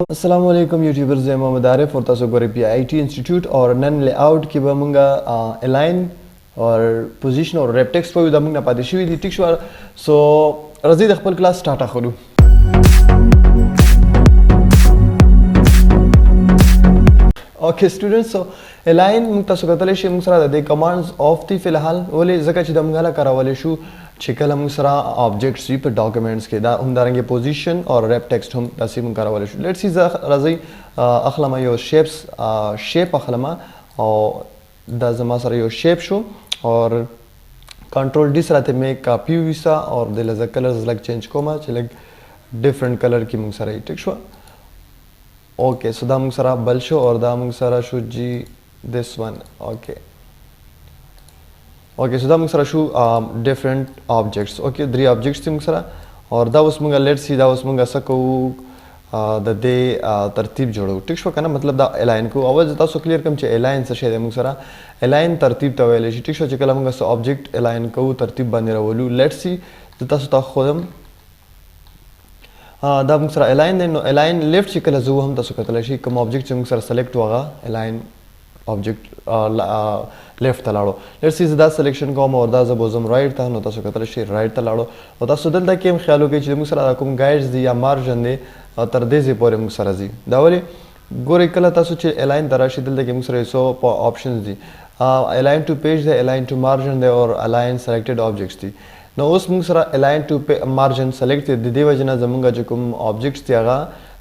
अस्सलाम वालेकुम यूट्यूबर्स, मैं मोहम्मद आरिफ और तासो गोरे पी आईटी इंस्टीट्यूट और नन लेआउट की बमंगा अलाइन और पोजीशन और रैप टेक्स्ट पर दमंग ना पादी शुवी दी टिक शो सो रजीद खपल क्लास स्टार्ट आखलू ओके स्टूडेंट्स सो अलाइन मुंग तासो कतले शे मुंग सरा दे कमांड्स ऑफ दी फिलहाल ओले जका ची दमंगाला करावले शू छिकल हम सरा ऑब्जेक्ट्स पर डॉक्यूमेंट्स के दा हम दारेंगे पोजीशन और रैप टेक्स्ट हम तसीम करावले शू लेट्स सी रजी अखलमा यो शेप्स शेप अखलमा और दा जमा सरा यो शेप शो और कंट्रोल डी सरा ते मेक कॉपी विसा और दे लज कलर्स लाइक चेंज कोमा चले डिफरेंट कलर की मुंग सरा टिक शो ओके सो दा मुंग सरा बल शो और दा मुंग सरा शू जी this one okay okay so दा मुंग सरा शू different objects okay three objects थी मुंग सरा और दा उस मुंगा लेट्स सी दा उस मुंगा सको द दे तरतीब जोड़ो टिक शो कना मतलब दा अलाइन को आवाज ता सो क्लियर कम चे अलाइन से शेदे मुंग सरा अलाइन तरतीब तो वेले टिक शो चकला मुंगा सो ऑब्जेक्ट अलाइन को तरतीब बने रवलू लेट्स सी ता सो ता खोदम दा मुंग सरा अलाइन ने अलाइन लेफ्ट चकला जो हम ता सो कतला शी कम ऑब्जेक्ट मुंग सरा सेलेक्ट होगा अलाइन ऑब्जेक्ट लेफ्ट तलाड़ो लेट्स सी दा सिलेक्शन को और दा जबोजम राइट था नो तासो कतल शे राइट तलाड़ो और दा सुदल दा केम ख्यालो के चीज मुसरा कुम गाइड्स दी या मार्जिन दे तर दे जे पोरे मुसरा जी दावले गोरे कला तासो चे अलाइन तराशी दल दे के मुसरा सो ऑप्शंस दी अलाइन टू पेज दे अलाइन टू मार्जिन दे और अलाइन सिलेक्टेड ऑब्जेक्ट्स दी नो उस मुसरा अलाइन टू मार्जिन सेलेक्ट दे वजना जमुंगा जो कुम ऑब्जेक्ट्स त्यागा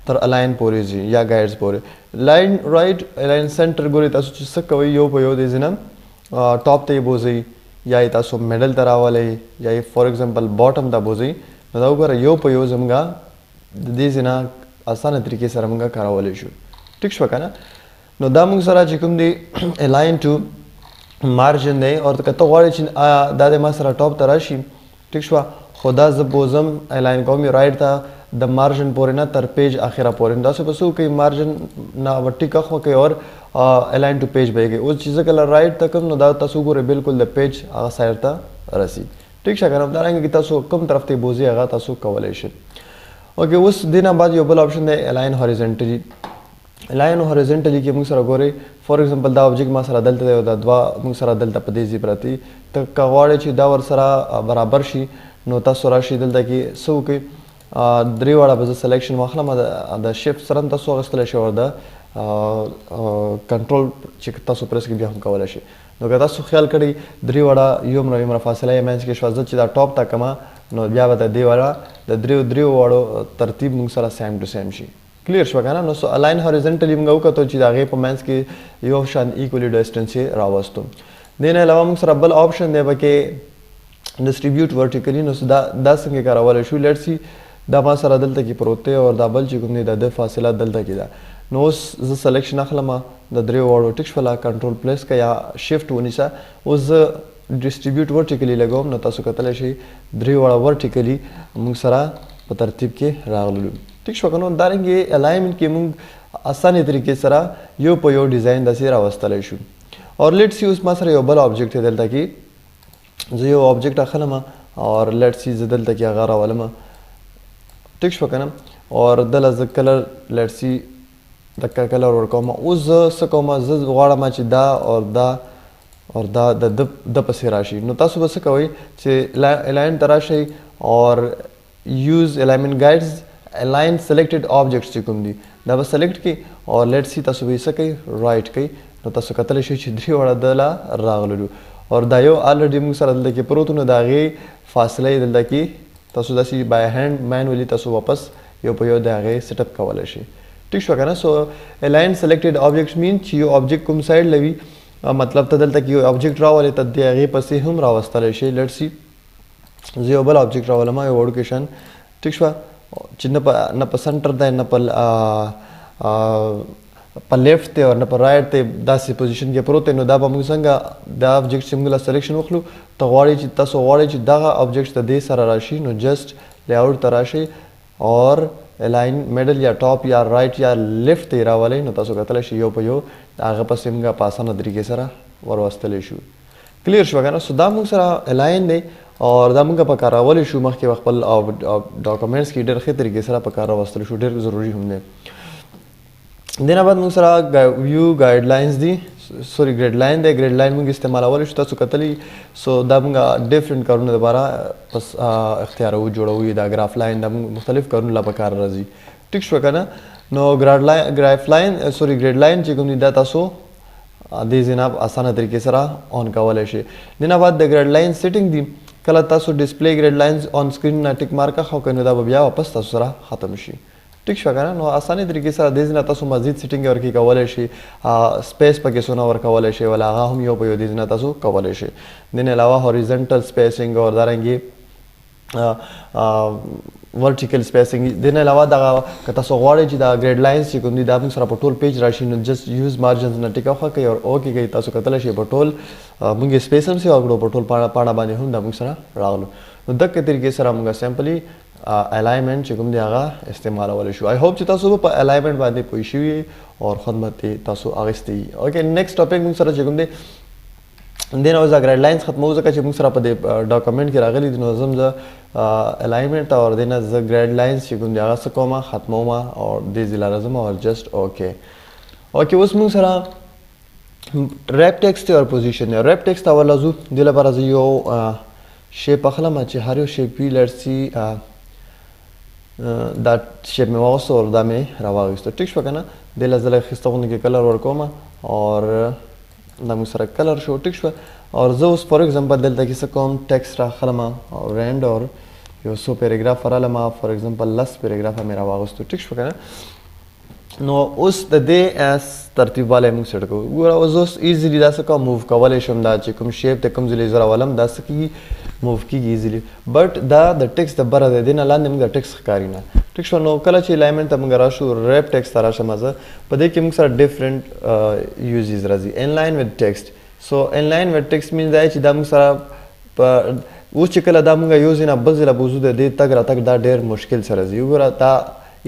तर अलाइन पोरे जी या गाइड्स पोरे लाइन राइट अलाइन सेंटर गोरे तासो चे सकवे यो पयो दे जना टॉप ते बोझी या तासो मेडल तरावाले या फॉर एग्जांपल बॉटम ता बोझी नदाउ कर यो पयो जमगा दिजना आसान तरीके से रमगा करावाले शु ठीक show kana no da mung sara jikum di align to margin दे और कतो वाले चिन दादे मा सरा टॉप तराशी ठीक शो खुदा जबोजम अलाइन को मी राइट था द मार्जिन पोरे ना तर पेज आखिरा पोरे दा से बसु के मार्जिन ना वट्टी का खो के और अलाइन टू पेज बेगे उस चीज़ के राइट तक न दा तसु गोरे बिल्कुल द पेज आ साइड ता रसी ठीक है हम दारेंगे कि तसु कम तरफ ते बोझी आगा तसु कवलेशन ओके उस दिन बाद यो बल option they align horizontally align horizontally के मुसरा गोरे फॉर एग्जांपल दा ऑब्जेक्ट मा सरा दलते दे दवा मुसरा दलता पदेजी प्रति त कवाड़े ची दा वर सरा बराबर शी नो तसु राशि दलता की सो के द्रीवाड़ा बज सिलेक्शन वाखला मा द शिफ्ट सरन तसु अगस्तले शो दा कंट्रोल चिक तसु प्रेस की भी हम कवले शे नो गता सु ख्याल करी द्रीवाड़ा योम रवि मरा फासला या मैच के श्वास चिदा टॉप तक कमा नो ब्या बता देवाड़ा द द्रीव वाड़ो तरतीब मुंग सरा सेम टू सेम शी क्लियर शो kana नो सो अलाइन हॉरिजॉन्टली मुंग का तो चिदा गे पमेंस के यो शान इक्वली डिस्टेंस से रावस्तु देने अलावा मुंग सरा बल ऑप्शन दे बके डिस्ट्रीब्यूट वर्टिकली नो दा 10 के करावाले शू लेट्स सी दा मा सरा दल तक प्रोते और दा बल चिकुम ने दा फासला दल तक दा नोस ज सिलेक्शन अखलमा द द्रे वाड़ो टिक्स वाला कंट्रोल प्लस का या शिफ्ट वनिसा उस डिस्ट्रीब्यूट वर्टिकली लगो न तासु कतले शे द्रे वाला वर्टिकली मुंग सरा प तरतीब के रागलु टिक्स वकनो दारेंगे अलाइनमेंट के मुंग आसानी तरीके सरा यो पयो डिजाइन दसे रावस्तले शु और लेट्स सी उस मा सरा यो बल ऑब्जेक्ट है दलता की जो यो ऑब्जेक्ट अखलमा और लेट्स सी दलता की अगारा वाला टिक्स वकना और दल अज कलर लेट्स सी दक्का कलर और कोमा उस सकोमा ज वाड़ा मा ची दा और दा द पसे राशि नो तासु बस कवई चे अलाइन तराशे और use alignment guides align selected objects चिकुम दी दा बस सेलेक्ट की और लेट्स सी तासु भी सके राइट कई नो तासु कतले शे छिद्री वाड़ा दला रागलु और दायो ऑलरेडी मुंग सर दल के प्रोतु न दागे फासले दल की तासु दसी बाय हैंड मैनुअली तासु वापस यो पयो दागे सेटअप कवाले शे ठीक show kana so align selected objects mean ची ऑब्जेक्ट कुम साइड लवी मतलब तदल तक यो ऑब्जेक्ट रा वाले तद आगे पसे हम रावस्तले शे लेट्स सी जो बल ऑब्जेक्ट रा वाला मा यो लोकेशन ठीक शो चिन्ह न प सेंटर दा न प लेफ्ट ते और न प राइट ते दासी पोजीशन के प्रोते नो दा बम संगा दा ऑब्जेक्ट सिंगुलर सिलेक्शन वखलु तो वाड़ी ची तसो वाड़ी ची दा ऑब्जेक्ट त दे सारा राशि नो जस्ट लेआउट तराशे और अलाइन मिडल या टॉप या राइट या लेफ्ट तेरा वाले न तासो कतले शियो पयो आगे पसिमगा पासाना तरीके सरा वर वास्तले शु क्लियर शो kana so da mung sara align दे और दा मुंगा पकारा वाले शु मख के वक्त डॉक्यूमेंट्स की डर खे तरीके से पकारा वास्तल शु ढेर जरूरी हमने دینا بعد موږ سره ویو ګایډلاینز دي سوري ګریډ لاین دی ګریډ لاین موږ استعمالولی شو تاسو کتلی سو دا موږ ډیفرنٹ کارونه لپاره پس اختیارو جوړوو دا ګراف لاین دا موږ مختلف کارونه لپاره کار راځي ټیک شو کنه نو ګراف لاین سوري ګریډ لاین چې کوم دی دا تاسو دې جناب اسانه طریقې سره آن کولای شي دینا بعد د ګریډ لاین سیټینګ دی کله تاسو ډسپلی ګریډ لاینز آن سکرین نه ټیک مارکه خو کنه دا بیا واپس تاسو سره ختم شي ټیک شو کنه نو اسانه طریقې سره د دې تاسو مزید سیټینګ ورکی کولای شي سپیس پکې سونه ور کولای شي ولا هغه هم یو په یو د دې تاسو کولای شي دین علاوه هوریزونټل سپیسینګ او دارنګي ورټیکل سپیسینګ دین علاوه دا که تاسو غواړئ چې دا ګریډ لاینز چې کوم دي دا موږ سره په ټول پیج راشي نو جست یوز مارجنز نه ټیک اوخه کوي او اوکې کوي تاسو کتل شي په ټول موږ سپیس هم سي او په ټول پاڼه باندې هم دا موږ سره راغلو نو دغه طریقې سره موږ سمپلی الاینمنت چې کوم دی هغه استعمالول شو آی هوپ چې تاسو په الاینمنت باندې پوه شئ او خدمت تاسو اغستې اوکې نیکسټ ټاپک موږ سره چې کوم دی دین اوس دا ګریډ لاینز ختمو ځکه چې موږ سره په دې ډاکومنټ کې راغلي دي نو زم ز الاینمنت او دین ز ګریډ لاینز چې کوم دی هغه څه کومه ختموم او د زیلا راځم او جست اوکې اوس موږ سره ریپ ټیکسټ او پوزیشن ریپ ټیکسټ او لازم د لپاره یو شی په خلمه چې هر یو شی پی لرسي دا شیپ مې واغسته او دا مې راواغسته ټیک شو کنه د لزله خستهونه کې کلر ورکوم او دا موږ سره کلر شو ټیک شو او زه اوس فور ایگزامپل دلته کې څه کوم ټیکسټ راخلم او رینډ او یو سو پیراګراف رالم فور ایگزامپل لس پیراګراف مې راواغسته ټیک شو کنه نو اوس د دې ترتیب والے موږ سره کوو ګوره اوس ایزیلی دا څه کوم موو کولای شم دا چې کوم شیپ ته کوم ځلې زرا ولم دا څه کی موو کیږي ایزیلی بٹ دا د ټیکسټ د بره د دینه لاندې موږ د ټیکسټ ښکاري نه ټیک شو نو کله چې الاینمنت ته موږ راشو ریپ ټیکسټ ته راشم زه په دې کې موږ سره ډیفرنٹ یوزز راځي ان لاین وذ ټیکسټ سو ان لاین وذ ټیکسټ مینز دا چې دا موږ سره په اوس چې کله دا موږ یوز نه بل ځله بوزو د دې تګ راتګ دا ډېر مشکل سره ځي وګوره دا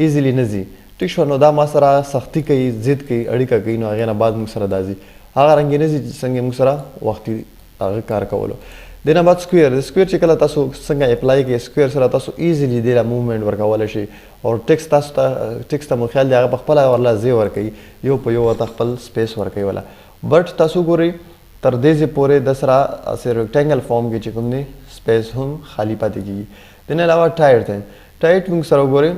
ایزیلی نه ځي ټیک شو نو دا ما سره سختی کوي ضد کوي اړیکه کوي نو هغې نه بعد موږ سره دا ځي هغه رنګې نه ځي چې څنګه موږ سره وختي هغه کار کولو دې نه بعد سکویر چې کله تاسو څنګه اپلای کوئ سکویر سره تاسو ایزیلی دې له موومنټ ورکولی شئ او ټیکسټ تاسو ته ټیکسټ ته مو خیال دی هغه په خپله ورله ځای ورکوي یو په یو ورته خپل سپیس ورکوي وله بټ تاسو ګورئ تر دې ځای پورې د سره اسې ریکټینګل فارم کې چې کوم دی سپیس هم خالی پاتې کېږي دې نه علاوه ټایټ دی ټایټ موږ سره وګورئ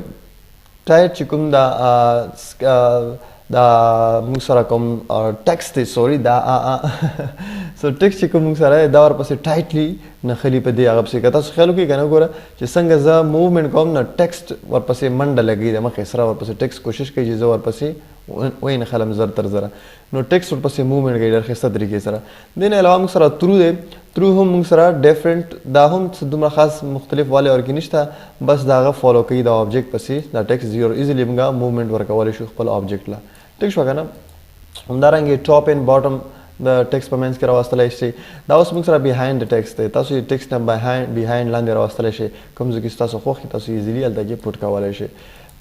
ټایټ چې کوم دا موږ سره کوم ټیکسټ دی سوري دا سو ټیکسټ چې کوم موږ سره دا ورپسې ټایټلی نښلي په دې هغه پسې که تاسو خیال وکړئ که نه ګوره چې څنګه زه موومنټ کوم نو ټیکسټ ورپسې منډه لګوي د مخې سره ورپسې ټیکسټ کوشش کوي چې زه ورپسې ونښلم زر تر زره نو ټیکسټ ورپسې موومنټ کوي ډېر ښایسته طریقې سره دې نه علاوه موږ سره ترو دی ترو هم موږ سره ډیفرنٹ دا هم دومره خاص مختلف والی ورکې نشته بس دا هغه فالو کوي دا آبجیکټ پسې دا ټیکسټ زیرو ایزیلی موږ موومنټ ورکولی شو خپل آبجیکټ له ټیک شو که نه همدارنګې ټاپ اینډ باټم د ټیکسټ په منځ کې راوستلی شئ دا اوس موږ سره بیهایند د ټیکسټ دی تاسو یې ټیکسټ نه بیهایند لاندې راوستلی شئ کوم ځای کې ستاسو خوښ وي تاسو ایزیلی هلته کې پوټ کولی شئ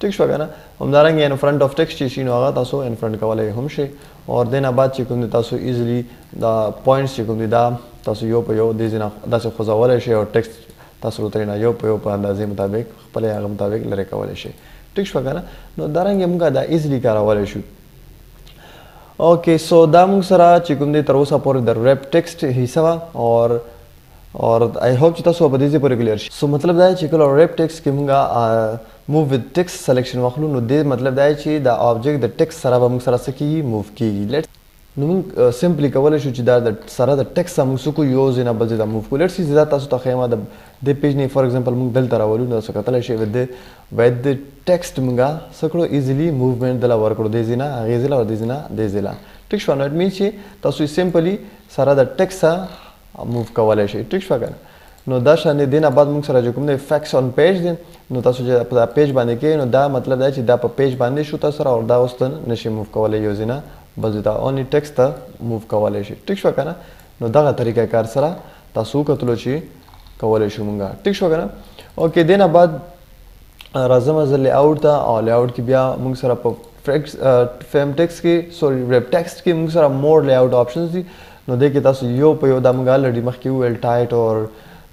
ټیک شو که نه همدارنګې ان فرنټ آف ټیکسټ چې شي نو هغه تاسو ان فرنټ کولی هم شئ او دې نه بعد چې کوم دی تاسو ایزیلی دا پوینټس چې کوم دی دا تاسو یو په یو دې ځای نه داسې خوځولی شئ او ټیکسټ تاسو ورته نه یو په یو په اندازې مطابق خپل هغه مطابق لرې کولی شئ ټیک شو که نه نو دارنګې موږ دا ایزیلی کارولی شو اوکې سو دا موږ سره چې کوم دی تر اوسه پورې د ریپ ټیکسټ حصه وه اور آی هوپ چې تاسو په دې ځای پورې کلیر شي سو مطلب دا دی چې کله ریپ ټیکسټ کې موږ موو وذ ټیکسټ سلیکشن واخلو نو دې مطلب دا دی چې دا آبجیکټ د ټیکسټ سره به موږ سره څه کېږي موو کېږي نو موږ سمپلی کولی شو چې دا د سره د ټیکسټ سره موږ څه کوو یو ځای نه بل ځای ته موو کړو لیټ سی زه تاسو ته ښیم د دې پیج نه فار ایگزامپل موږ دلته راولو نو تاسو کتلی شئ ود د ټیکسټ موږ څه کړو ایزیلی موومنټ دله ورکړو دې ځای نه هغې ځای له او دې ځای نه دې ځای له ټیک شو نو اټ مینس چې تاسو سمپلی سره د ټیکسټ سره موو کولی شئ ټیک شوه که نه نو دا شانې دې نه بعد موږ سره چې کوم دی فیکس آن پیج دی نو تاسو چې په دا پیج باندې کوئ نو دا مطلب دی چې دا په پیج باندې شو تاسو سره او دا اوس ته نشئ موو کولی یو ځای نه بل ځای ته اونلی ټیکسټ ته موو کولی شئ ټیک شوه که نه نو دغه طریقه کار سره تاسو وکتلو چې کولی شو موږ ټیک شوه که نه اوکې دې نه بعد راځم زه لی آوټ ته او لی آوټ کې بیا موږ سره په فیم ټیکسټ کې سوري ریپ ټیکسټ کې موږ سره مور لی آوټ آپشنز دي نو دې کې تاسو یو په یو دا موږ الریډي مخکې وویل ټایټ اور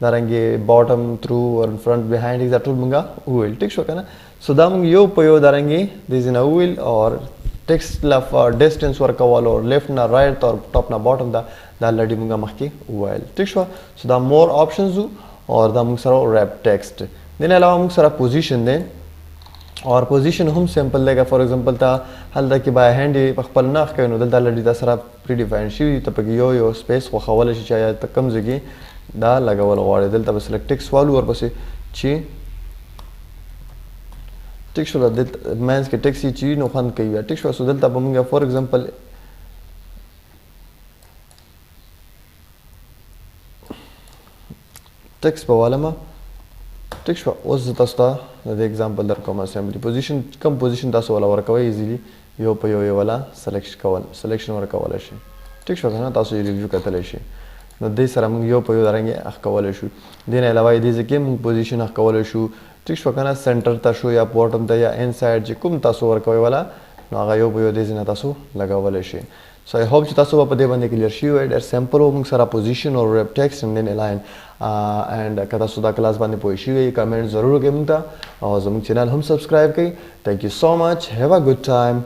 دارنګې باټم تھرو اور فرنٹ بیهایند دا ټول موږ وویل ټیک شو که نه سو دا موږ یو په یو دارنګې دې ځای نه وویل اور ټیکسټ لف ډیسټنس ورکول او لیفټ نه رائټ او ټاپ نه باټم دا الریډي موږ مخکې وویل ټیک شو سو دا مور آپشنز او دا موږ سره ریپ ټیکسټ دین علاوه موږ سره پوزیشن دی اور پوزیشن هم سمپل دی فار ایگزامپل تا هلته کې بای هاند په خپل نخ کوي نو دلته الریډي دا سره پری ډیفاین شي ته په یو سپیس خو خول شي چې ته کم ځګي دا لګول غواړي دلته بس سلیکټ والو ورپسې چې ټیک شو د مینس کې ټیکسي چی نو خوند کوي ټیک شو سو دلته به موږ فور ایگزامپل ټیکس په والما ټیک شو اوس تاسو ته د ایگزامپل در کوم اسمبلی پوزیشن کم پوزیشن تاسو ولا ورکوي ایزیلی یو په یو ولا سلیکشن ورکول شي ټیک شو کنه تاسو یې ریویو کتلی شي نو دې سره موږ یو په یو درنګ اخ کولای شو دین علاوه دې ځکه موږ پوزیشن اخ کولای شو ټیک شو کنه سنټر ته شو یا باټم ته یا انساید چې کوم تاسو ورکوي ولا نو هغه یو په یو دې نه تاسو لګولای شي سو آی هوپ چې تاسو په دې باندې کلیر شي وي ډېر سمپل موږ سره پوزیشن او ریپ ټیکسټ اند دین الاین اینڈ کدا سو دا کلاس باندې پوي شي وي کمنټ ضرور کوئ مونږ ته او زموږ چینل هم سبسکرایب کړئ تھینک یو سو مچ هیو ا ګډ ټایم